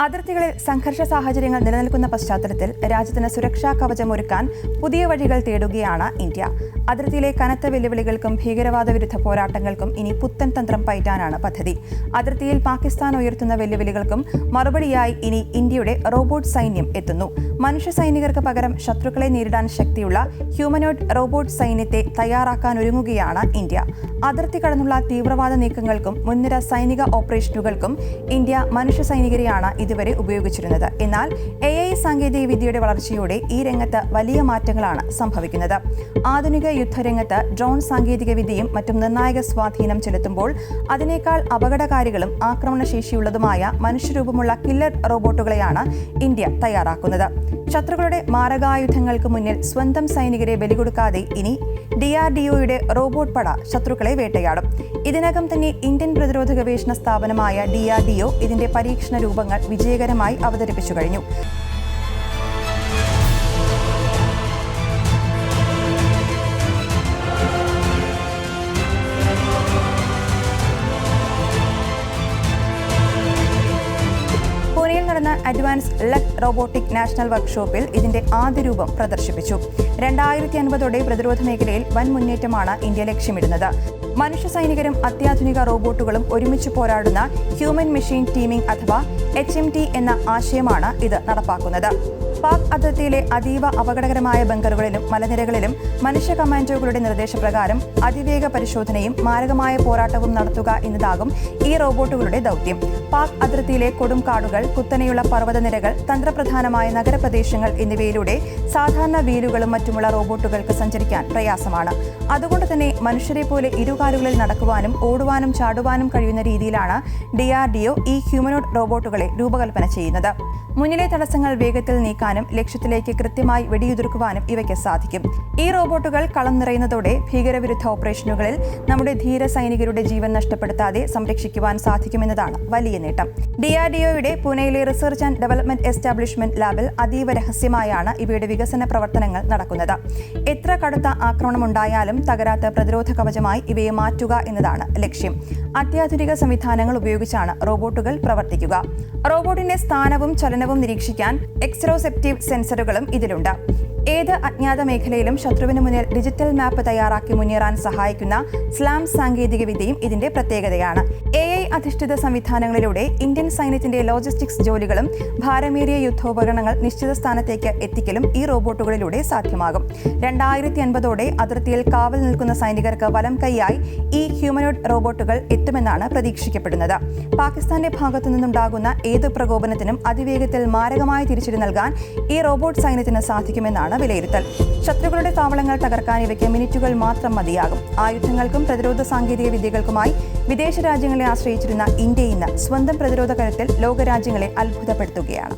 അതിർത്തികളിൽ സംഘർഷ സാഹചര്യങ്ങൾ നിലനിൽക്കുന്ന പശ്ചാത്തലത്തിൽ രാജ്യത്തിന് സുരക്ഷാ കവചമൊരുക്കാൻ പുതിയ വഴികൾ തേടുകയാണ് ഇന്ത്യ. അതിർത്തിയിലെ കനത്ത വെല്ലുവിളികൾക്കും ഭീകരവാദ വിരുദ്ധ പോരാട്ടങ്ങൾക്കും ഇനി പുത്തൻ തന്ത്രം പയറ്റാനാണ് പദ്ധതി. അതിർത്തിയിൽ പാകിസ്ഥാൻ ഉയർത്തുന്ന വെല്ലുവിളികൾക്കും മറുപടിയായി ഇനി ഇന്ത്യയുടെ റോബോട്ട് സൈന്യം എത്തുന്നു. മനുഷ്യ സൈനികർക്ക് പകരം ശത്രുക്കളെ നേരിടാൻ ശക്തിയുള്ള ഹ്യൂമനോയിഡ് റോബോട്ട് സൈന്യത്തെ തയ്യാറാക്കാനൊരുങ്ങുകയാണ് ഇന്ത്യ. അതിർത്തി കടന്നുള്ള തീവ്രവാദ നീക്കങ്ങൾക്കും മുൻനിര സൈനിക ഓപ്പറേഷനുകൾക്കും ഇന്ത്യ മനുഷ്യ സൈനികരെയാണ് ഇതുവരെ ഉപയോഗിച്ചിരുന്നത്. എന്നാൽ AI സാങ്കേതിക വിദ്യയുടെ വളർച്ചയോടെ ഈ രംഗത്ത് വലിയ മാറ്റങ്ങളാണ് സംഭവിക്കുന്നത്. ആധുനിക യുദ്ധരംഗത്ത് ഡ്രോൺ സാങ്കേതിക വിദ്യയും മറ്റും നിർണായക സ്വാധീനം ചെലുത്തുമ്പോൾ അതിനേക്കാൾ അപകടകാരികളും ആക്രമണശേഷിയുള്ളതുമായ മനുഷ്യരൂപമുള്ള കില്ലർ റോബോട്ടുകളെയാണ് ഇന്ത്യ തയ്യാറാക്കുന്നത്. ശത്രുക്കളുടെ മാരകായുധങ്ങൾക്ക് മുന്നിൽ സ്വന്തം സൈനികരെ ബലികൊടുക്കാതെ ഇനി DRDOയുടെ റോബോട്ട് പട ശത്രുക്കളെ വേട്ടയാടും. ഇതിനകം തന്നെ ഇന്ത്യൻ പ്രതിരോധ ഗവേഷണ സ്ഥാപനമായ DRDO ഇതിന്റെ പരീക്ഷണ രൂപങ്ങൾ വിജയകരമായി അവതരിപ്പിച്ചു കഴിഞ്ഞു. പൂനെയിൽ നടന്ന അഡ്വാൻസ് ലഗ് റോബോട്ടിക് നാഷണൽ വർക്ക്ഷോപ്പിൽ ഇതിന്റെ ആദ്യ രൂപം പ്രദർശിപ്പിച്ചു. 2050 പ്രതിരോധ മേഖലയിൽ വൻ മുന്നേറ്റമാണ് ഇന്ത്യ ലക്ഷ്യമിടുന്നത്. മനുഷ്യ സൈനികരും അത്യാധുനിക റോബോട്ടുകളും ഒരുമിച്ച് പോരാടുന്ന ഹ്യൂമൻ മെഷീൻ ടീമിംഗ് അഥവാ HMT എന്ന ആശയമാണ് ഇത് നടപ്പാക്കുന്നത്. പാക് അതിർത്തിയിലെ അതീവ അപകടകരമായ ബങ്കറുകളിലും മലനിരകളിലും മനുഷ്യ കമാൻഡോകളുടെ നിർദ്ദേശപ്രകാരം അതിവേഗ പരിശോധനയും മാരകമായ പോരാട്ടവും നടത്തുക എന്നതാകും ഈ റോബോട്ടുകളുടെ ദൗത്യം. പാക് അതിർത്തിയിലെ കൊടുംകാടുകൾ, കുത്തനെയുള്ള പർവ്വതനിരകൾ, തന്ത്രപ്രധാനമായ നഗരപ്രദേശങ്ങൾ എന്നിവയിലൂടെ സാധാരണ വീലുകളും മറ്റുമുള്ള റോബോട്ടുകൾക്ക് സഞ്ചരിക്കാൻ പ്രയാസമാണ്. അതുകൊണ്ട് തന്നെ മനുഷ്യരെ പോലെ ഇരുകാലുകളിൽ നടക്കുവാനും ഓടുവാനും ചാടുവാനും കഴിയുന്ന രീതിയിലാണ് DRDO ഈ ഹ്യൂമനോയിഡ് റോബോട്ടുകളെ രൂപകൽപ്പന ചെയ്യുന്നത്. മുന്നിലെ തടസ്സങ്ങൾ വേഗത്തിൽ നീക്കാനും ലക്ഷ്യത്തിലേക്ക് കൃത്യമായി വെടിയുതിർക്കുവാനും ഇവയ്ക്ക് സാധിക്കും. ഈ റോബോട്ടുകൾ കളം നിറയുന്നതോടെ ഭീകരവിരുദ്ധ ഓപ്പറേഷനുകളിൽ നമ്മുടെ ധീര സൈനികരുടെ ജീവൻ നഷ്ടപ്പെടുത്താതെ സംരക്ഷിക്കുവാൻ സാധിക്കുമെന്നതാണ് വലിയ നേട്ടം. DRDOയുടെ പൂനെയിലെ റിസർച്ച് ആൻഡ് ഡെവലപ്മെന്റ് എസ്റ്റാബ്ലിഷ്മെന്റ് ലാബിൽ അതീവ രഹസ്യമായാണ് ഇവയുടെ വികസന പ്രവർത്തനങ്ങൾ നടക്കുന്നത്. എത്ര കടുത്ത ആക്രമണമുണ്ടായാലും തകരാത്ത പ്രതിരോധ കവചമായി ഇവയെ മാറ്റുക എന്നതാണ് ലക്ഷ്യം. അത്യാധുനിക സംവിധാനങ്ങൾ ഉപയോഗിച്ചാണ് റോബോട്ടുകൾ പ്രവർത്തിക്കുക. റോബോട്ടിന്റെ സ്ഥാനവും ചലനവും നിരീക്ഷിക്കാൻ എക്സ്റോസെപ്റ്റീവ് സെൻസറുകളും ഇതിലുണ്ട്. ഏത് അജ്ഞാത മേഖലയിലും ശത്രുവിന് മുന്നിൽ ഡിജിറ്റൽ മാപ്പ് തയ്യാറാക്കി മുന്നേറാൻ സഹായിക്കുന്ന സ്ലാം സാങ്കേതിക വിദ്യയും ഇതിന്റെ പ്രത്യേകതയാണ്. AI അധിഷ്ഠിത സംവിധാനങ്ങളിലൂടെ ഇന്ത്യൻ സൈന്യത്തിന്റെ ലോജിസ്റ്റിക്സ് ജോലികളും ഭാരമേറിയ യുദ്ധോപകരണങ്ങൾ നിശ്ചിത സ്ഥാനത്തേക്ക് എത്തിക്കലും ഈ റോബോട്ടുകളിലൂടെ സാധ്യമാകും. 2050 അതിർത്തിയിൽ കാവൽ നിൽക്കുന്ന സൈനികർക്ക് വലം കൈയായി ഈ ഹ്യൂമനോയിഡ് റോബോട്ടുകൾ എത്തുമെന്നാണ് പ്രതീക്ഷിക്കപ്പെടുന്നത്. പാകിസ്ഥാന്റെ ഭാഗത്തു നിന്നുണ്ടാകുന്ന ഏത് പ്രകോപനത്തിനും അതിവേഗത്തിൽ മാരകമായ തിരിച്ചടി നൽകാൻ ഈ റോബോട്ട് സൈന്യത്തിന് സാധിക്കുമെന്നാണ് വിലയിരുത്തൽ. ശത്രുക്കളുടെ താവളങ്ങൾ തകർക്കാൻ ഇവയ്ക്ക് മിനിറ്റുകൾ മാത്രം മതിയാകും. ആയുധങ്ങൾക്കും പ്രതിരോധ സാങ്കേതിക വിദ്യകൾക്കുമായി വിദേശ രാജ്യങ്ങളെ ആശ്രയിച്ചിരുന്ന ഇന്ത്യ ഇന്ന് സ്വന്തം പ്രതിരോധ കരുത്തിൽ ലോകരാജ്യങ്ങളെ അത്ഭുതപ്പെടുത്തുകയാണ്.